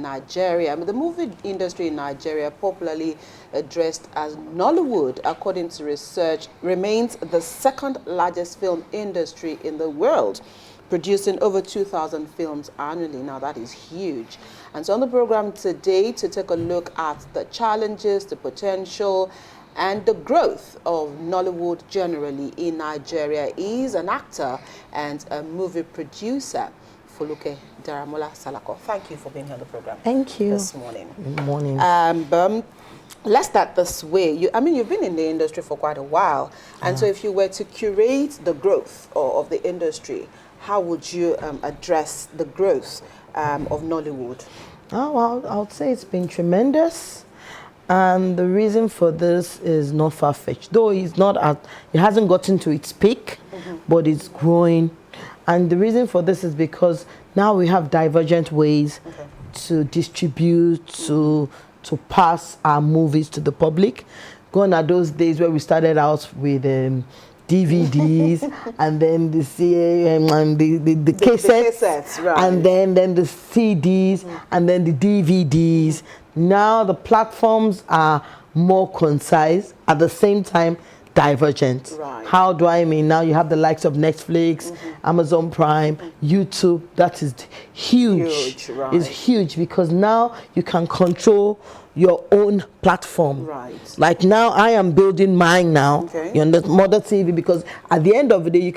Nigeria. I mean, the movie industry in Nigeria, popularly addressed as Nollywood, according to research, remains the second largest film industry in the world, producing over 2,000 films annually. Now, that is huge. And so on the program today, to take a look at the challenges, the potential, and the growth of Nollywood generally in Nigeria is an actor and a movie producer, Foluke Daramola Salako. Thank you for being here on the program. Thank you. This morning. Good morning. Let's start this way. You've been in the industry for quite a while. And so if you were to curate the growth of the industry, how would you address the growth of Nollywood? Oh, well, I would say it's been tremendous. And the reason for this is not far-fetched. Though it hasn't gotten to its peak, but it's growing. And the reason for this is because now we have divergent ways to distribute, to pass our movies to the public. Gone are those days where we started out with DVDs and then the cassettes, right. And then the CDs and then the DVDs. Now the platforms are more concise, at the same time divergent. Right. How do I mean? Now you have the likes of Netflix, Amazon Prime, YouTube. That is huge. Right. It's huge because now you can control your own platform. Right. Like now I am building mine now. Okay. You understand? Mother TV, because at the end of the day you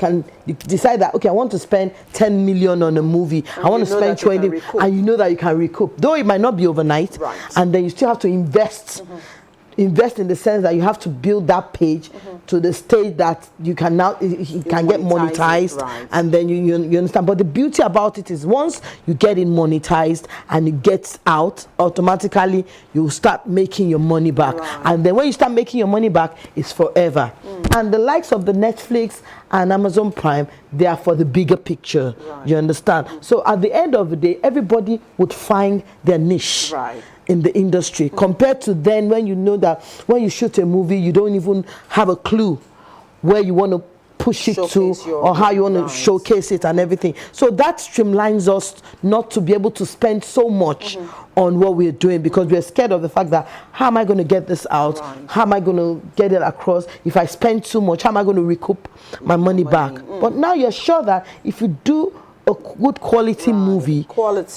decide that, okay, I want to spend 10 million on a movie. And I want to spend 20, and you know that you can recoup. Though it might not be overnight. Right. And then you still have to invest. Invest in the sense that you have to build that page to the stage that you can now it can get monetized, right. And then you understand. But the beauty about it is once you get it monetized and it gets out, automatically you start making your money back, right. And then when you start making your money back, it's forever. And the likes of the Netflix and Amazon Prime, they are for the bigger picture. Right. You understand? So at the end of the day, everybody would find their niche. Right. In the industry, compared to then when you know that when you shoot a movie, you don't even have a clue where you want to push it to or how you want to showcase it and everything. So that streamlines us not to be able to spend so much on what we're doing because we're scared of the fact that how am I going to get this out? Right. How am I going to get it across? If I spend too much, how am I going to recoup my money back? But now you're sure that if you do a good quality movie,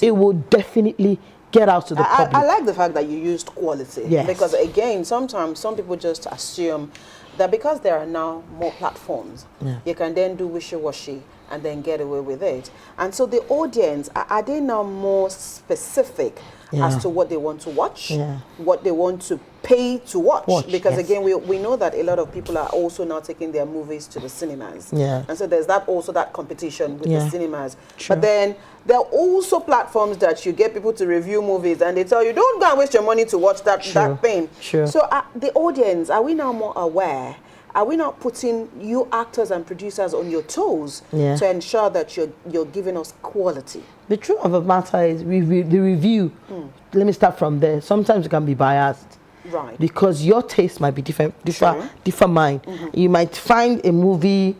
it will definitely get out to the public. I like the fact that you used quality. Yes. Because again, sometimes some people just assume that because there are now more platforms, you can then do wishy-washy and then get away with it. And so the audience, are they now more specific as to what they want to watch, what they want to pay to watch? Because again, we know that a lot of people are also now taking their movies to the cinemas. And so there's that competition with the cinemas. But then there are also platforms that you get people to review movies and they tell you, don't go and waste your money to watch that thing. So the audience, are we now more aware? Are we not putting you actors and producers on your toes to ensure that you're giving us quality? The truth of the matter is the review, let me start from there. Sometimes it can be biased. Right. Because your taste might be differ mine. You might find a movie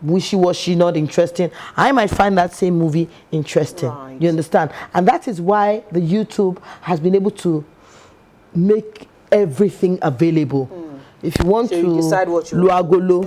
wishy-washy, not interesting. I might find that same movie interesting. Right. You understand? And that is why the YouTube has been able to make everything available. If you want you decide what you Luagolo,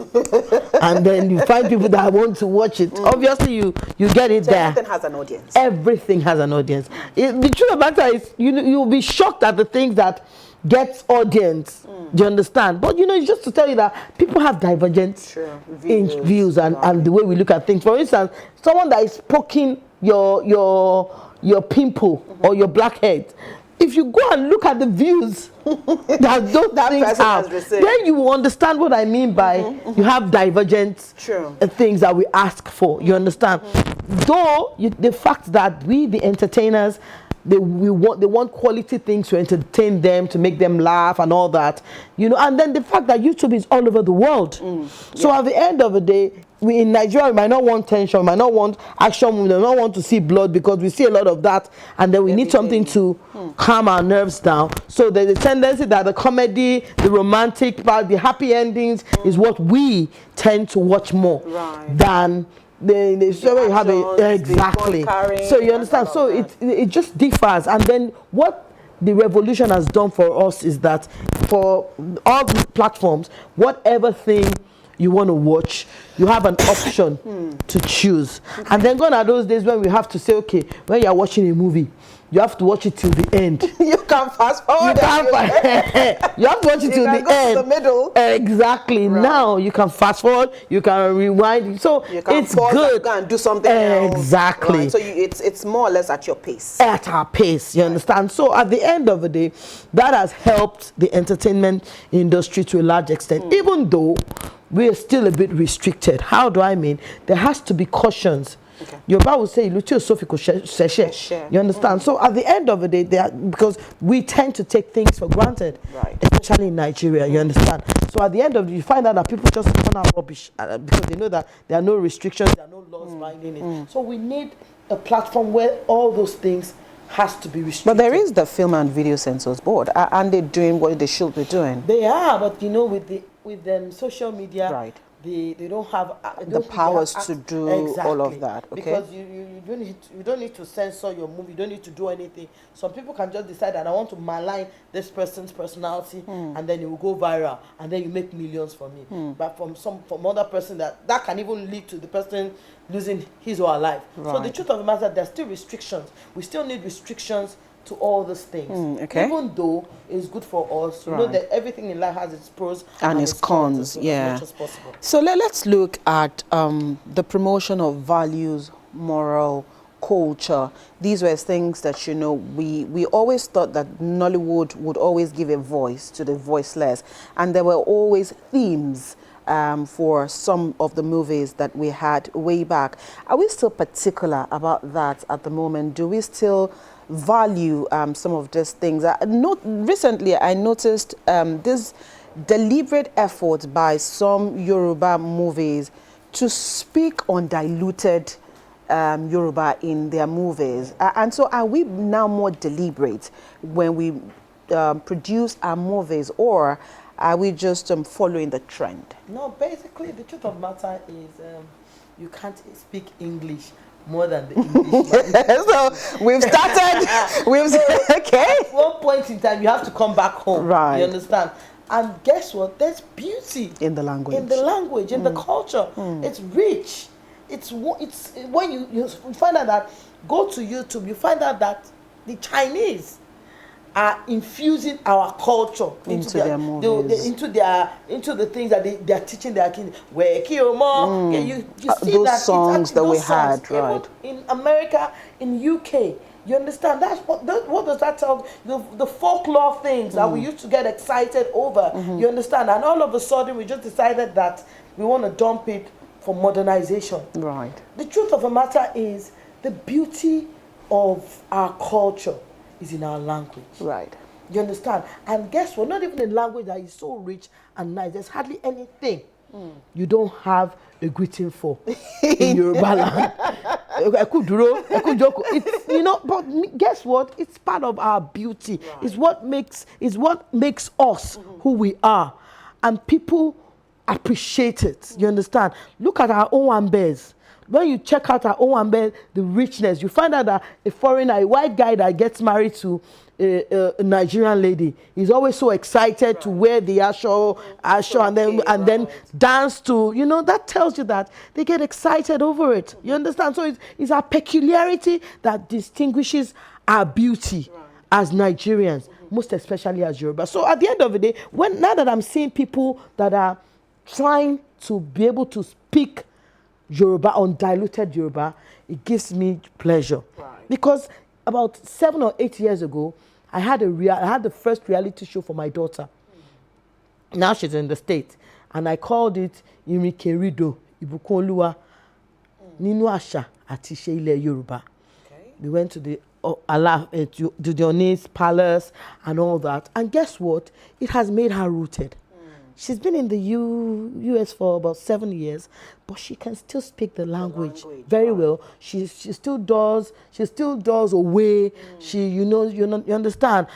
and then you find people that want to watch it, obviously you get it there. Everything has an audience. Everything has an audience. The truth of the matter is, you'll be shocked at the things that gets audience. Do you understand? But it's just to tell you that people have divergent views and the way we look at things. For instance, someone that is poking your pimple or your blackhead, if you go and look at the views that those things have, then you will understand what I mean by you have divergent things that we ask for. You understand? Though the fact that we, the entertainers, they want quality things to entertain them, to make them laugh and all that, and then the fact that YouTube is all over the world. So at the end of the day, we in Nigeria, we might not want tension, we might not want action, we might not want to see blood because we see a lot of that, and then we need something to calm our nerves down. So there's a tendency that the comedy, the romantic part, the happy endings is what we tend to watch more than they so you have exactly. So you understand. So it just differs, and then what the revolution has done for us is that for all these platforms, whatever thing you want to watch, you have an option to choose. And then gone are those days when we have to say, okay, when you are watching a movie, you have to watch it till the end. You can fast forward. You have to watch it till the end. To the middle. Exactly. Right. Now you can fast forward, you can rewind. So you can it's good. You can do something else. Exactly. Right. So it's more or less at your pace. At our pace, you understand? So at the end of the day, that has helped the entertainment industry to a large extent, even though we are still a bit restricted. How do I mean? There has to be cautions. Okay. Your Bible will say, you understand? So at the end of the day, because we tend to take things for granted, right, especially in Nigeria, you understand? So at the end of the day, you find out that people just turn out rubbish because they know that there are no restrictions, there are no laws binding it. So we need a platform where all those things has to be restricted. But there is the Film and Video Censors Board. Aren't they doing what they should be doing? They are, but you know, with them social media, right, they don't have the powers to do all of that. Okay? Because you don't need to censor your movie. You don't need to do anything. Some people can just decide that I want to malign this person's personality, and then it will go viral, and then you make millions from it. But from other person that can even lead to the person losing his or her life. Right. So the truth of the matter, there's still restrictions. We still need restrictions to all these things, okay, even though it's good for us. You know that everything in life has its pros and its cons, as much as possible. So let's look at the promotion of values, moral, culture. These were things that, you know, we always thought that Nollywood would always give a voice to the voiceless, and there were always themes for some of the movies that we had way back. Are we still particular about that at the moment? Do we still value some of these things? Recently, I noticed this deliberate effort by some Yoruba movies to speak undiluted Yoruba in their movies. And so are we now more deliberate when we produce our movies, or are we just following the trend? No, basically, the truth of the matter is you can't speak English more than the English. So we've started, okay. At one point in time, you have to come back home. Right. You understand? And guess what? There's beauty in the language. In the language, in the culture. It's rich. It's when you find out that, go to YouTube, you find out that the Chinese are infusing our culture into their movies, into the things that they are teaching their kids. Where you see those that songs that we had, right? In America, in UK, you understand? What does that tell? The folklore things that we used to get excited over. You understand? And all of a sudden, we just decided that we want to dump it for modernization. Right. The truth of the matter is, the beauty of our culture is in our language. Right. You understand? And guess what? Not even a language that is so rich and nice. There's hardly anything you don't have a greeting for in Yoruba land. It's, you know, but guess what? It's part of our beauty. Right. It's what makes us who we are. And people appreciate it. You understand? Look at our own bears. When you check out our own the richness, you find out that a foreigner, a white guy that gets married to a Nigerian lady is always so excited to wear the asho and then dance to, you know, that tells you that they get excited over it. You understand? So it's our peculiarity that distinguishes our beauty as Nigerians, most especially as Yoruba. So at the end of the day, now that I'm seeing people that are trying to be able to speak Yoruba, undiluted Yoruba, it gives me pleasure. Right. Because about 7 or 8 years ago, I had the first reality show for my daughter. Now she's in the States, and I called it Irikerido Ibukunoluwa Ninu Asha Ati Ise Ile Yoruba. We went to the Dudionese Palace and all that, and guess what? It has made her rooted. She's been in the US for about 7 years, but she can still speak the language very well. She still does away. She you understand.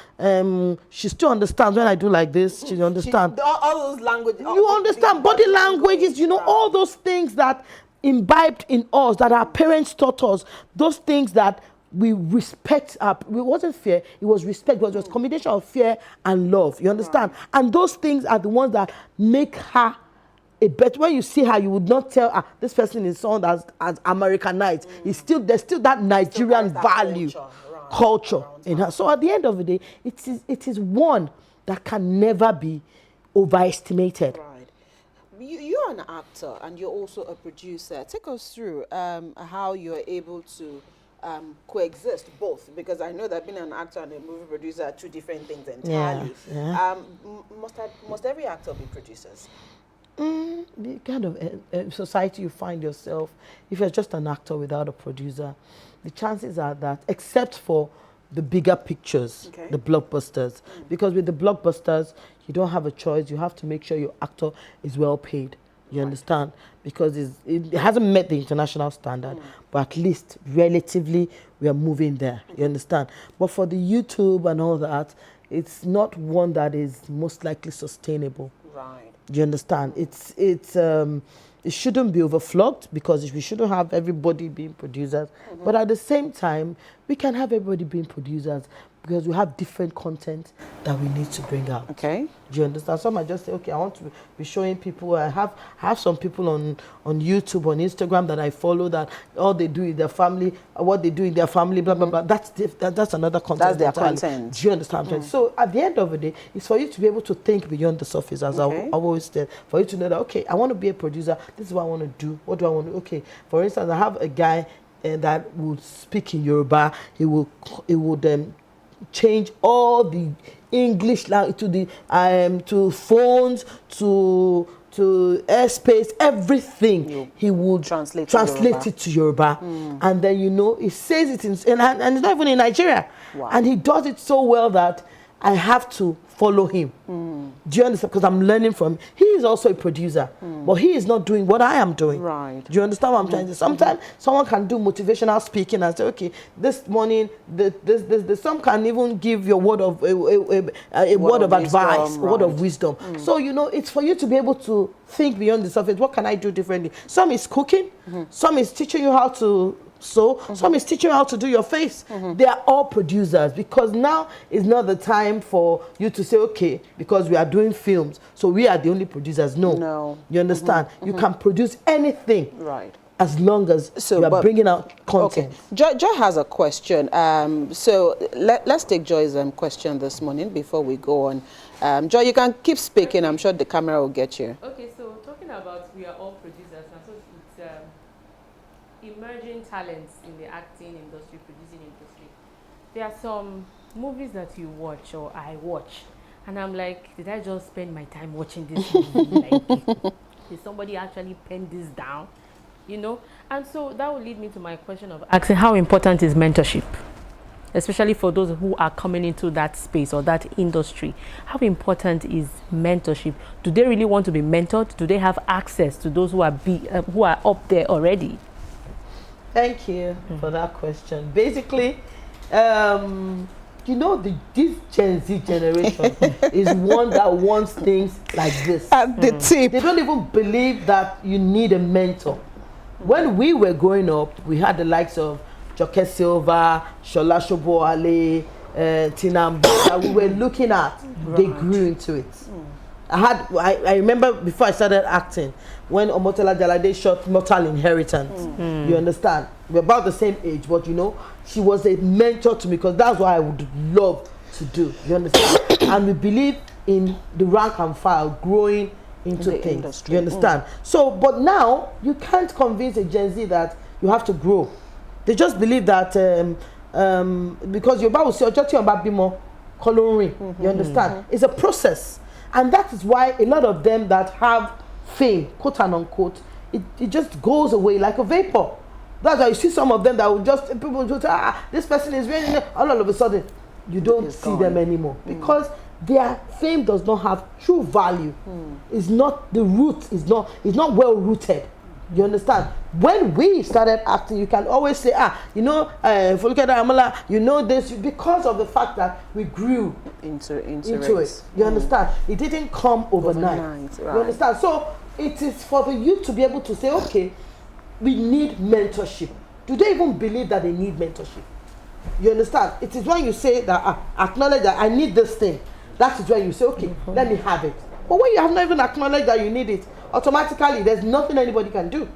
She still understands when I do like this. She understands all those languages. You understand body languages. You know all those things that imbibed in us, that our parents taught us, those things that we respect. It wasn't fear, it was respect, but it was a combination of fear and love. You understand? Right. And those things are the ones that make her a better. When you see her, you would not tell, this person is someone as Americanized. There's still that Nigerian value, culture in her. So at the end of the day, it is one that can never be overestimated. Right. You're an actor and you're also a producer. Take us through how you're able to coexist both, because I know that being an actor and a movie producer are two different things entirely. Yeah. Must every actor be producers? The kind of society you find yourself, if you're just an actor without a producer, the chances are that, except for the bigger pictures, the blockbusters, because with the blockbusters, you don't have a choice. You have to make sure your actor is well paid. You understand? Because it hasn't met the international standard, but at least relatively we are moving there. You understand? But for the YouTube and all that, it's not one that is most likely sustainable. Right. Do you understand? It shouldn't be overflogged, because we shouldn't have everybody being producers. But at the same time, we can have everybody being producers, because we have different content that we need to bring out. Okay. Do you understand? Some might just say, okay, I want to be showing people. I have some people on YouTube, on Instagram that I follow, that all they do is their family, what they do in their family, blah, blah, blah. That's another content. That's their content. Do you understand? So at the end of the day, it's for you to be able to think beyond the surface, as I've always said. For you to know that, okay, I want to be a producer. This is what I want to do. What do I want to do? Okay, for instance, I have a guy that would speak in Yoruba. He would change all the English language to phones, to airspace, everything. He would translate it to Yoruba. And then, he says it and it's not even in Nigeria. Wow. And he does it so well that I have to follow him. Do you understand? Because I'm learning from him. He is also a producer, but he is not doing what I am doing. Right. Do you understand what I'm trying to say? Sometimes someone can do motivational speaking and say, okay, this morning, some can even give you a word of word of advice, a word of wisdom. So, it's for you to be able to think beyond the surface. What can I do differently? Some is cooking, some is teaching you how to sew, some is teaching you how to do your face. They are all producers, because now is not the time for you to say, okay, because we are doing films, so we are the only producers. No. You understand? You can produce anything. Right. As long as you are bringing out content. Okay. Joy has a question. So let's take Joy's question this morning before we go on. Joy, you can keep speaking. I'm sure the camera will get you. Okay, so talking about we are all producers, and so it's emerging talents in the acting industry, producing industry. There are some movies that you watch, or I watch, and I'm like, did I just spend my time watching this movie? Did somebody actually pen this down? And so that will lead me to my question of asking, how important is mentorship, especially for those who are coming into that space or that industry? How important is mentorship? Do they really want to be mentored? Do they have access to those who are up there already? Thank you for that question. Basically, this Gen Z generation is one that wants things like this. At the tip. They don't even believe that you need a mentor. When we were growing up, we had the likes of Joke Silva, Shola Shoboale, Tinambu that we were looking at. They grew into it. I remember before I started acting, when Omotola Jalade shot Mortal Inheritance. You understand? We're about the same age, but she was a mentor to me, because that's what I would love to do. You understand? And we believe in the rank and file, growing into things. Industry. You understand? So, but now you can't convince a Gen Z that you have to grow. They just believe that because you're about to say coloring. You understand? It's a process. And that is why a lot of them that have fame, quote and unquote, it just goes away like a vapor. That's why you see some of them that will people just say, this person is really, all of a sudden, you don't see them anymore. Because their fame does not have true value. It's not, the root is not well rooted. You understand? When we started acting, you can always say, if you look at Amala, this, because of the fact that we grew into it. You understand? It didn't come overnight. Right. You understand? So it is for the youth to be able to say, okay, we need mentorship. Do they even believe that they need mentorship? You understand? It is when you say that, acknowledge that I need this thing. That is when you say, okay, let me have it. But when you have not even acknowledged that you need it, automatically there's nothing anybody can do.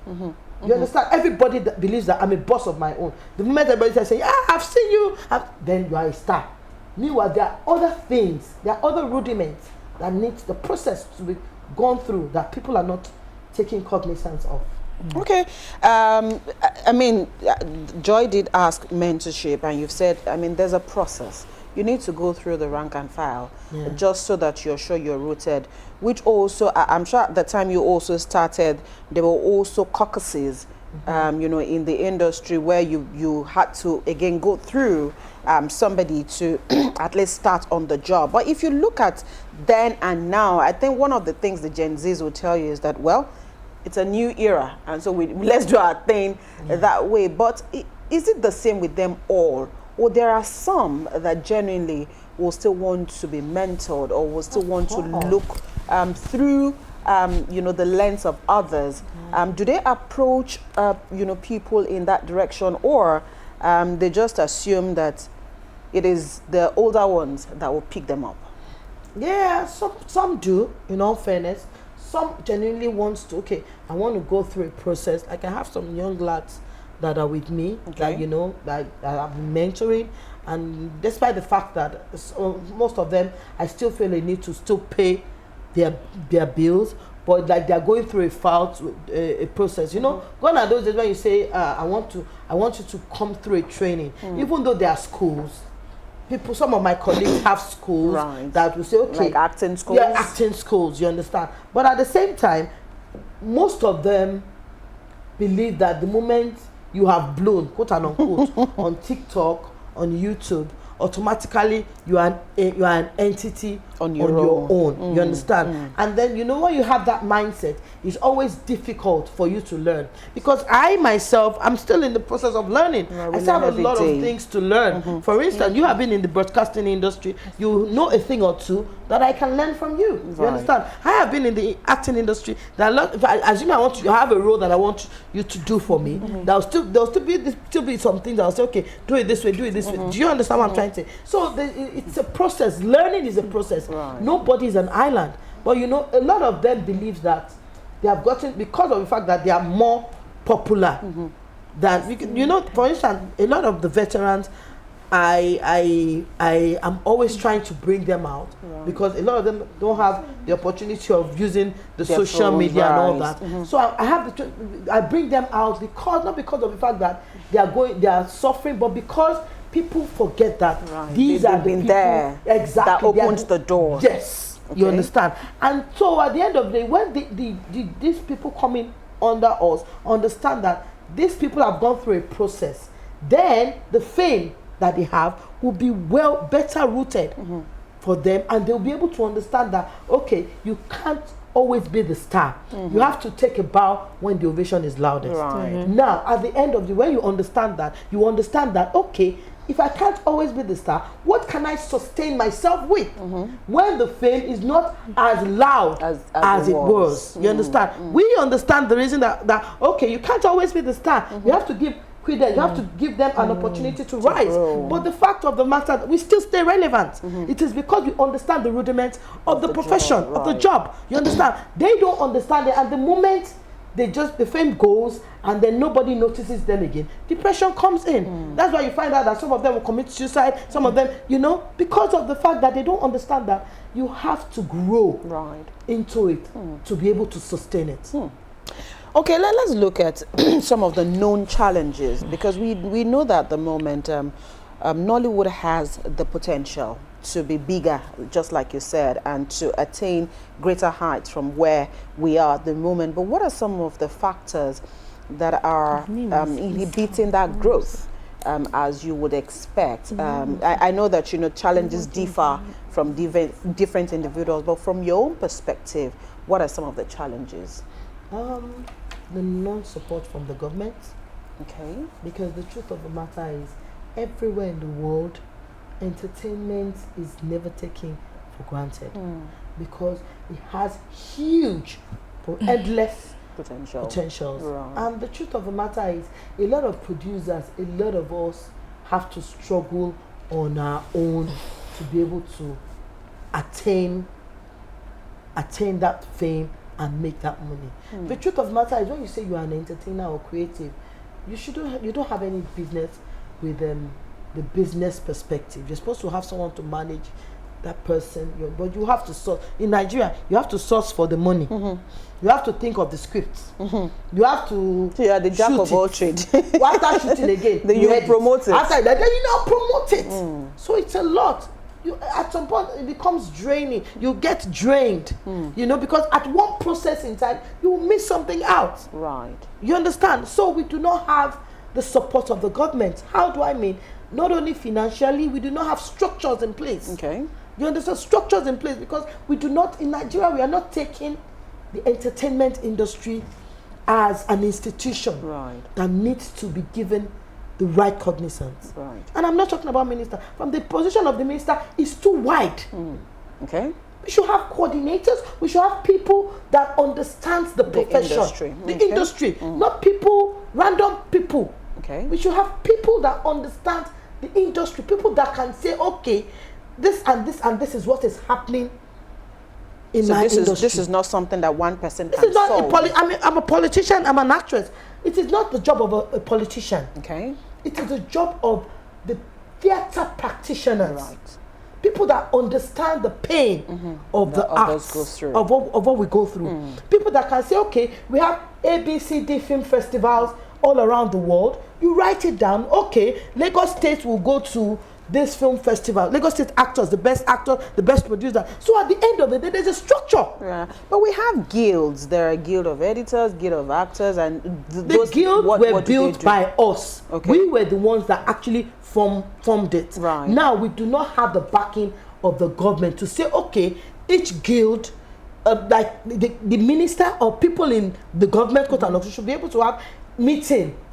You understand? Everybody that believes that I'm a boss of my own. The moment everybody says, yeah, I've seen you, then you are a star. Meanwhile, there are other things, there are other rudiments that need the process to be gone through that people are not taking cognizance of. Okay. I mean, Joy did ask mentorship, and you've said, I mean, there's a process. You need to go through the rank and file just so that you're sure you're rooted, which also, I'm sure at the time you also started, there were also caucuses, you know, in the industry where you had to, again, go through somebody to at least start on the job. But if you look at then and now, I think one of the things the Gen Zs will tell you is that, well, it's a new era, and so let's do our thing that way. But is it the same with them all? Or there are some that genuinely will still want to be mentored, or will still want to look through, you know, the lens of others? Do they approach, you know, people in that direction, or they just assume that it is the older ones that will pick them up? Yeah, some do, in all fairness. Some genuinely wants to, okay, I want to go through a process. I can have some young lads that are with me, that, you know, that I've been mentoring, and despite the fact that most of them, I still feel they need to still pay their bills, but like they're going through a process, you know. Gone are those days when you say, I want you to come through a training, even though there are schools. Some of my colleagues have schools that will say, okay, like acting schools. Yeah, acting schools, you understand. But at the same time, most of them believe that the moment you have blown, quote and unquote, on TikTok, on YouTube, automatically you are an entity on your own. You understand? And then, you know, when you have that mindset, it's always difficult for you to learn, because I myself, I'm still in the process of learning. I still have a lot of things to learn. For instance, you have been in the broadcasting industry, you know a thing or two that I can learn from you. You understand? I have been in the acting industry. If I assume I want you have a role that I want you to do for me, there'll still be some things I'll say, okay, do it this way, do it this way. Do you understand what I'm trying to say? So it's a process. Learning is a process. Nobody is an island. But you know, a lot of them believe that they have gotten, because of the fact that they are more popular than, you know, for instance, a lot of the veterans, I am always trying to bring them out, because a lot of them don't have the opportunity of using the social media and all that. So I bring them out, because not because of the fact that they are suffering, but because people forget that these are the people there that opened the door. Yes, you understand. And so at the end of the day, when these people coming under us understand that these people have gone through a process, then the fame that they have will be better rooted for them, and they'll be able to understand that, okay, you can't always be the star. You have to take a bow when the ovation is loudest. Now, at the end of the, when you understand that, okay, if I can't always be the star, what can I sustain myself with when the fame is not as loud as it was? You understand? We understand the reason that okay, you can't always be the star. You have to give credence. You have to give them an opportunity to rise. But the fact of the matter, we still stay relevant. It is because we understand the rudiments of the profession, of the job. You understand? They don't understand it, and the moment the fame goes and then nobody notices them again, depression comes in. That's why you find out that some of them will commit suicide, some of them, you know, because of the fact that they don't understand that you have to grow into it to be able to sustain it. Okay, let's look at some of the known challenges, because we know that at the moment Nollywood has the potential to be bigger, just like you said, and to attain greater heights from where we are at the moment. But what are some of the factors that are inhibiting that growth, as you would expect? I know that, you know, challenges differ from different individuals, but from your own perspective, what are some of the challenges? The non-support from the government. Okay. Because the truth of the matter is, everywhere in the world, entertainment is never taken for granted, because it has huge, endless potentials. Right. And the truth of the matter is, a lot of producers, a lot of us have to struggle on our own to be able to attain that fame and make that money. The truth of the matter is, when you say you are an entertainer or creative, you don't have any business with the business perspective. You're supposed to have someone to manage that person, but you have to source. In Nigeria, you have to source for the money. You have to think of the scripts. You have to. So you are the jack of all trades. After shooting again, then you promote it. After that, then you now promote it. So it's a lot. At some point, it becomes draining. You get drained, because at one process in time, you will miss something out. Right. You understand? So we do not have the support of the government. How do I mean? Not only financially, we do not have structures in place. Okay. You understand? Structures in place, because we do not, in Nigeria, we are not taking the entertainment industry as an institution that needs to be given the right cognizance. Right. And I'm not talking about minister. From the position of the minister, is too wide. Okay. We should have coordinators. We should have people that understands the profession. The industry. Not people, random people. Okay. We should have people that understand the industry. People that can say, okay, this and this and this is what is happening in my industry. This is not something that one person can solve. I'm a politician. I'm an actress. It is not the job of a politician. Okay. It is the job of the theater practitioners. Right. People that understand the pain of the arts, of what we go through. People that can say, okay, we have ABCD film festivals all around the world. You write it down. Okay, Lagos State will go to this film festival. Lagos State actors, the best actor, the best producer. So at the end of the day, there's a structure. Yeah. But we have guilds. There are a guild of editors, guild of actors, and the guild were built by us. Okay. We were the ones that actually formed it. Right. Now we do not have the backing of the government to say, okay, each guild, like the minister or people in the government should be able to have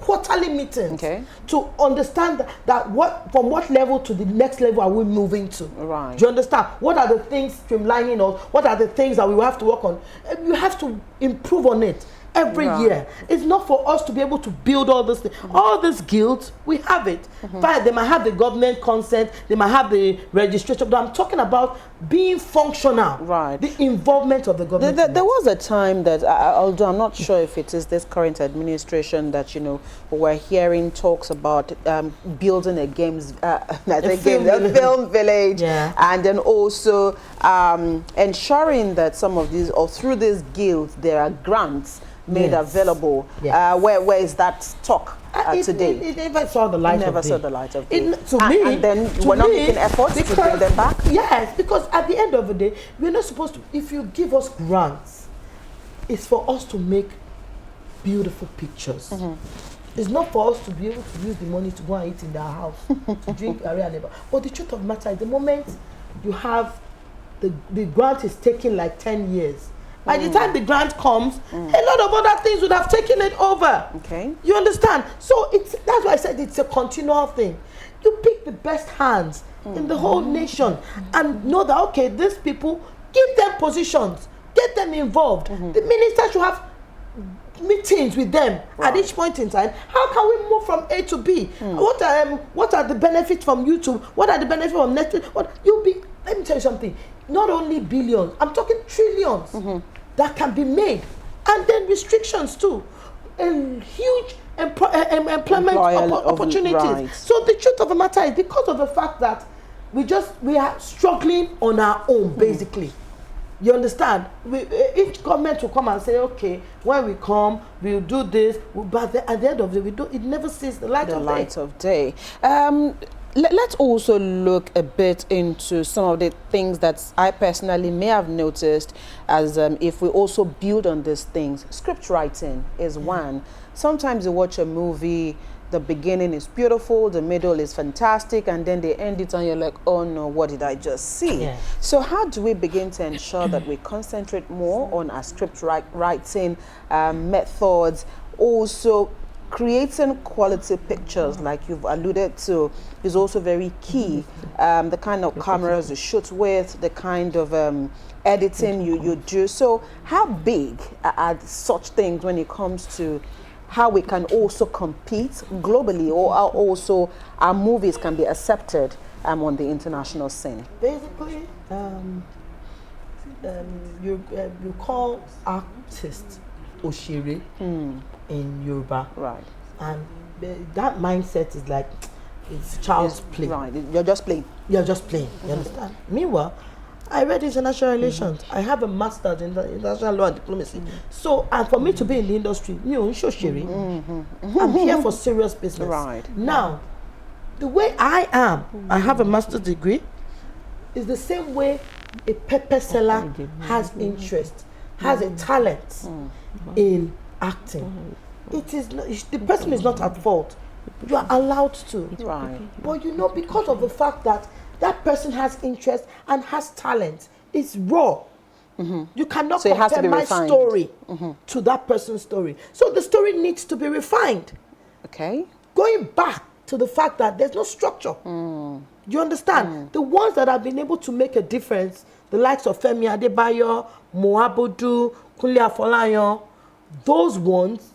quarterly meetings, to understand that from what level to the next level are we moving to. Right. Do you understand? What are the things streamlining, or what are the things that we will have to work on? You have to improve on it every year. It's not for us to be able to build all this thing. All these guilds, we have it. Fine, they might have the government consent, they might have the registration, but I'm talking about being functional. Right. The involvement of the government. There was a time that, although I'm not sure if it is this current administration, that we're hearing talks about building a film village, and then also ensuring that some of these, or through these guilds, there are grants made available. Where is that talk today? It never saw the light of day. Never saw the light of day. And then we're not making efforts to bring them back? Yes, because at the end of the day, we're not supposed to, if you give us grants, it's for us to make beautiful pictures. It's not for us to be able to use the money to go and eat in their house, to drink area neighbor. But the truth of the matter is, the moment you have, the grant is taking like 10 years. By the time the grant comes, a lot of other things would have taken it over. Okay. You understand? So that's why I said it's a continual thing. You pick the best hands in the whole nation and know that, okay, these people, give them positions, get them involved. The minister should have meetings with them at each point in time. How can we move from A to B? What are the benefits from YouTube? What are the benefits from Netflix? Let me tell you something. Not only billions, I'm talking trillions that can be made, and then restrictions too, and huge employment opportunities. So the truth of the matter is, because of the fact that we are struggling on our own, basically. You understand? Each government will come and say, okay, when we come, we'll do this, but at the end of the day, it never sees the light of day. Let's also look a bit into some of the things that I personally may have noticed, as if we also build on these things. Script writing is one. Sometimes you watch a movie, the beginning is beautiful, the middle is fantastic, and then they end it and you're like, oh no, what did I just see? So how do we begin to ensure that we concentrate more on our script writing methods? Also, creating quality pictures, like you've alluded to, is also very key. The kind of cameras you shoot with, the kind of editing you do. So how big are such things when it comes to how we can also compete globally, or how also our movies can be accepted on the international scene? Basically, you call artists Oshiri in Yoruba. Right. And that mindset is like, it's child's play. Right, you're just playing. You're just playing, you understand? Meanwhile, I read international relations. I have a master's in international law and diplomacy. So, and for me to be in the industry, I'm here for serious business. Right. Now, the way I am, I have a master's degree, is the same way a pepper seller has interest, has a talent in acting. It is not, the person is not at fault. You are allowed to. Right. But because of the fact that that person has interest and has talent, it's raw. You cannot compare my story to that person's story. So the story needs to be refined. Okay. Going back to the fact that there's no structure. You understand? The ones that have been able to make a difference, the likes of Femi Adebayo, Moabudu, Kunle Afolayan, those ones,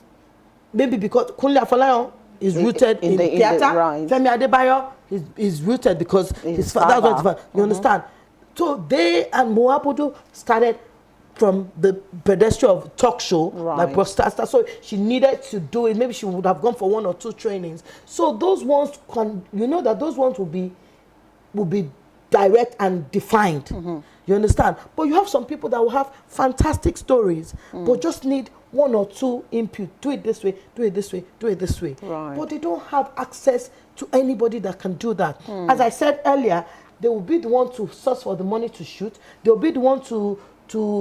maybe because Kunle Afolayan is rooted in theater, right. Femi Adebayo is rooted because his father. You understand? So they and Moabudu started from the pedestrian of talk show, like broadcaster. So she needed to do it. Maybe she would have gone for 1 or 2 trainings. So those ones that those ones will be direct and defined. You understand? But you have some people that will have fantastic stories, but just need 1 or 2 input. Do it this way, do it this way, do it this way. Right. But they don't have access to anybody that can do that. As I said earlier, they will be the one to source for the money to shoot. They'll be the one to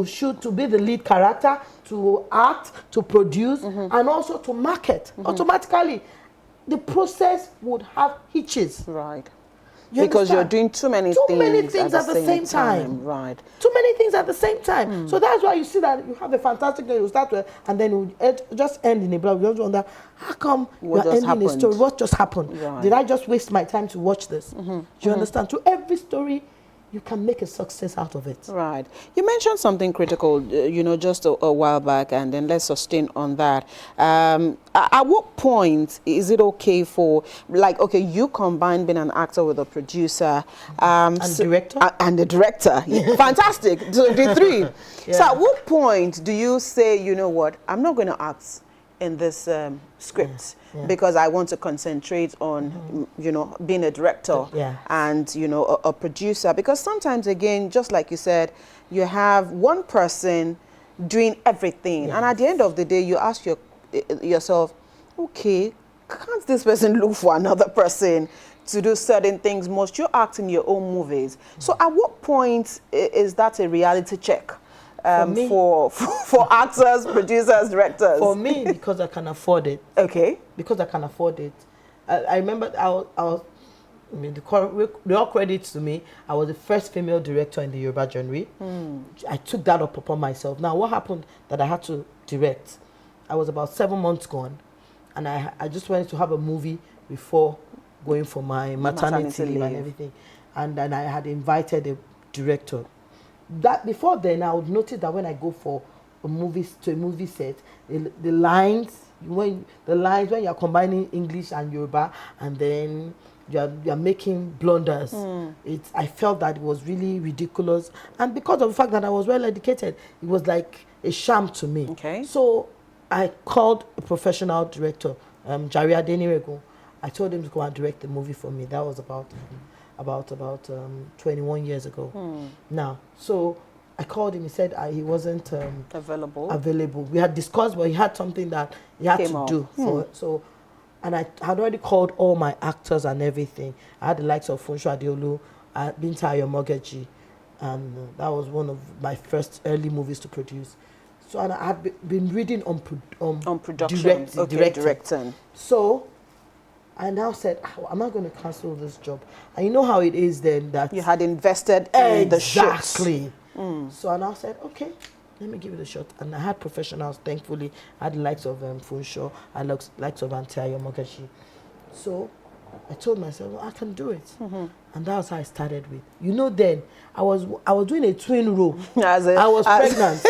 shoot, to be the lead character, to act, to produce, and also to market. Automatically, the process would have hitches. Right. Because you're doing too many things at the same time. Right. Too many things at the same time. So that's why you see that you have a fantastic day, you start with, and then you just end in a blog. You just wonder, how come you're ending a story? What just happened? Right. Did I just waste my time to watch this? Do you understand? To every story, you can make a success out of it. Right. You mentioned something critical, just a while back, and then let's sustain on that. At what point is it okay for, you combine being an actor with a producer and director? And the director. Fantastic. So the 3. Yeah. So at what point do you say, you know what, I'm not going to act in this script because I want to concentrate on, being a director and, a producer? Because sometimes, again, just like you said, you have one person doing everything. And at the end of the day, you ask yourself, okay, can't this person look for another person to do certain things? Must you act in your own movies? So at what point is that a reality check? For actors, producers, directors? For me, because I can afford it. Okay. Because I can afford it. I remember the all credits to me, I was the first female director in the Yoruba genre. I took that up upon myself. Now, what happened that I had to direct? I was about 7 months gone, and I just wanted to have a movie before going for my maternity leave and everything. And then I had invited a director. That before then, I would notice that when I go for a movie set, the lines when you're combining English and Yoruba, and then you're making blunders. I felt that it was really ridiculous, and because of the fact that I was well educated, it was like a sham to me. Okay. So I called a professional director, Jari Adenirego. I told him to go and direct the movie for me. That was about 21 years ago. Now, so I called him. He said he wasn't available. We had discussed, but he had something that he had to do. And I had already called all my actors and everything. I had the likes of Funsho Adeolu, Binta Ayomogeji, and that was one of my first early movies to produce. So, and I had been reading on production, directing. So I now said, am I going to cancel this job? And you know how it is then that you had invested in the shoot. Exactly. So I now said, okay, let me give it a shot. And I had professionals, thankfully. I had the likes of Funshaw, I had the likes of Antia Yomogashi. So I told myself, well, I can do it. And that was how I started with. You know, then I was doing a twin role. I was pregnant.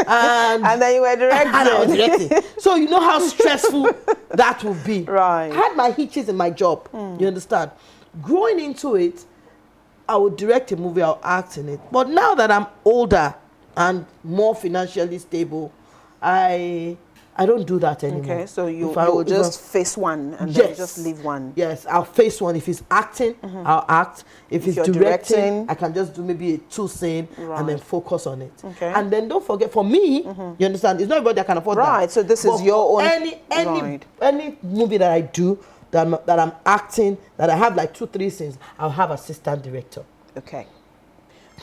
And then you were directing. And I was directing. So you know how stressful that would be. Right. I had my hitches in my job. You understand? Growing into it, I would direct a movie, I'll act in it. But now that I'm older and more financially stable, I don't do that anymore. Okay, so you will just face one and then just leave one. Yes, I'll face one. If it's acting, I'll act. If it's directing, I can just do maybe a 2 scene and then focus on it. Okay. And then don't forget, for me, you understand, it's not everybody that can afford that. Right, so this is your own... Any movie that I do, that I'm acting, that I have like 2-3 scenes, I'll have assistant director. Okay.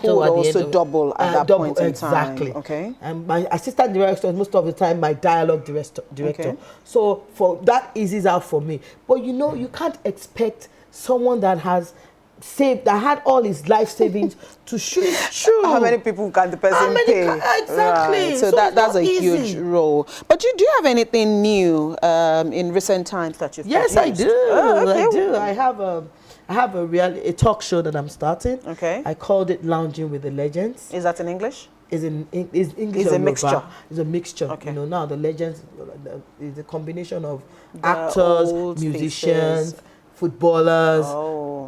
Who will also double at that point in time. Exactly. Okay. And my assistant director is most of the time my dialogue director. Okay. So that eases out for me. But you know, you can't expect someone that has saved, that had all his life savings to shoot. How many people can the person pay? Exactly. Right. So that's a huge role. But do you have anything new in recent times that you've produced? Yes, I do. Oh, okay. I do. I have a talk show that I'm starting. Okay. I called it Lounging with the Legends. Is that in English? Is English. It's a mixture. It's a mixture. Okay. You know, now the legends is a combination of actors, musicians, footballers,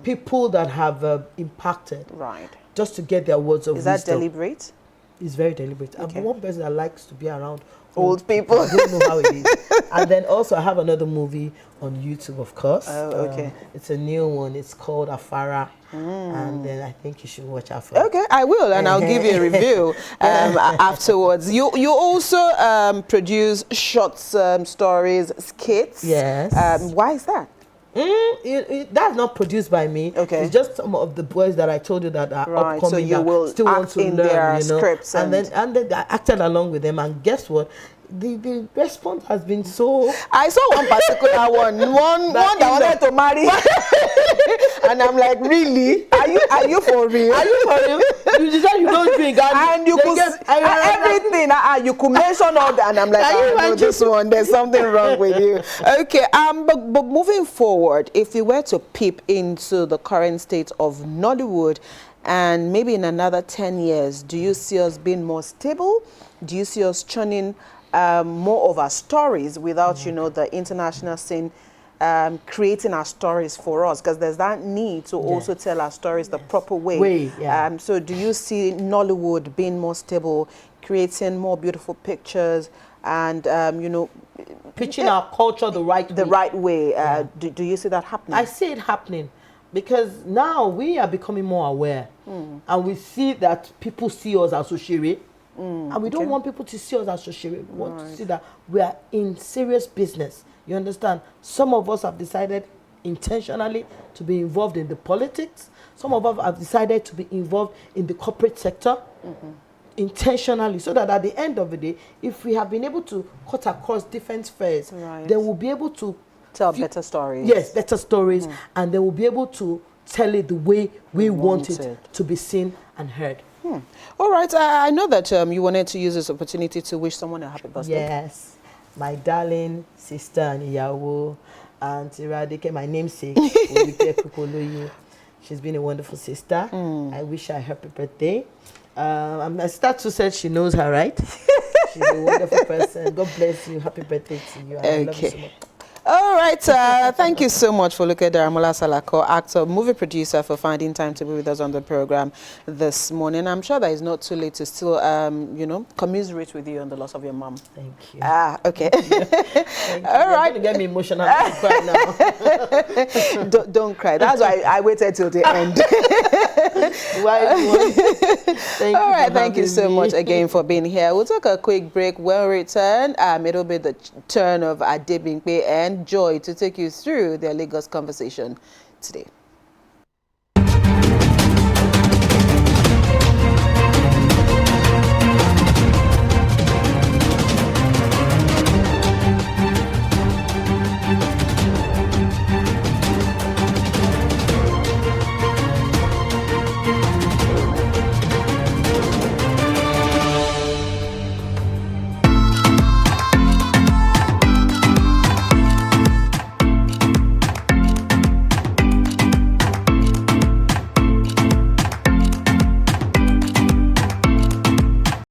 people that have impacted. Right. Just to get their words of wisdom. Is that deliberate? It's very deliberate. Okay. I'm one person that likes to be around old people. I don't know how it is. And then also I have another movie on YouTube, of course. Oh, okay. It's a new one. It's called Afara. And then I think you should watch Afara. Okay, I will, and I'll give you a review afterwards. You also produce short stories, skits. Yes. Why is that? That's not produced by me. Okay. It's just some of the boys that I told you that are upcoming, so you will still want to learn, their scripts, and then I acted along with them, and guess what? The response has been so... I saw one particular one that wanted to marry. And I'm like, really? Are you for real? Are you for real? You decide you don't drink. And you could... everything. You could mention all that. And I'm like, no, this one, there's something wrong with you. Okay, but moving forward, if you were to peep into the current state of Nollywood, and maybe in another 10 years, do you see us being more stable? Do you see us churning more of our stories without, you know, the international scene creating our stories for us? Because there's that need to also tell our stories the proper way. So do you see Nollywood being more stable, creating more beautiful pictures, and, you know, pitching our culture the right way? Do you see that happening? I see it happening. Because now we are becoming more aware, and we see that people see us as Oshiri, and we don't want people to see us as Oshiri. We want to see that we are in serious business. You understand? Some of us have decided intentionally to be involved in the politics. Some of us have decided to be involved in the corporate sector intentionally, so that at the end of the day, if we have been able to cut across different spheres, then we'll be able to tell better stories. Yes, better stories, and they will be able to tell it the way we want it to be seen and heard. All right, I know that you wanted to use this opportunity to wish someone a happy birthday. Yes, my darling sister and Iyawo, Auntie Radike, my namesake, she's been a wonderful sister. I wish her a happy birthday. My sister too said she knows her, right? She's a wonderful person. God bless you. Happy birthday to you. I love you so much. All right, thank you so much for looking at Daramola Salako, actor, movie producer, for finding time to be with us on the program this morning. I'm sure that it's not too late to still, you know, commiserate with you on the loss of your mom. Thank you. Okay. Thank you. All right. You're going to get me emotional. I'm crying now. Don't cry. That's why I waited till the end. All right, thank you so much again for being here. We'll take a quick break. When we return, it'll be the turn of Adebimpe and Joy to take you through their Lagos conversation today.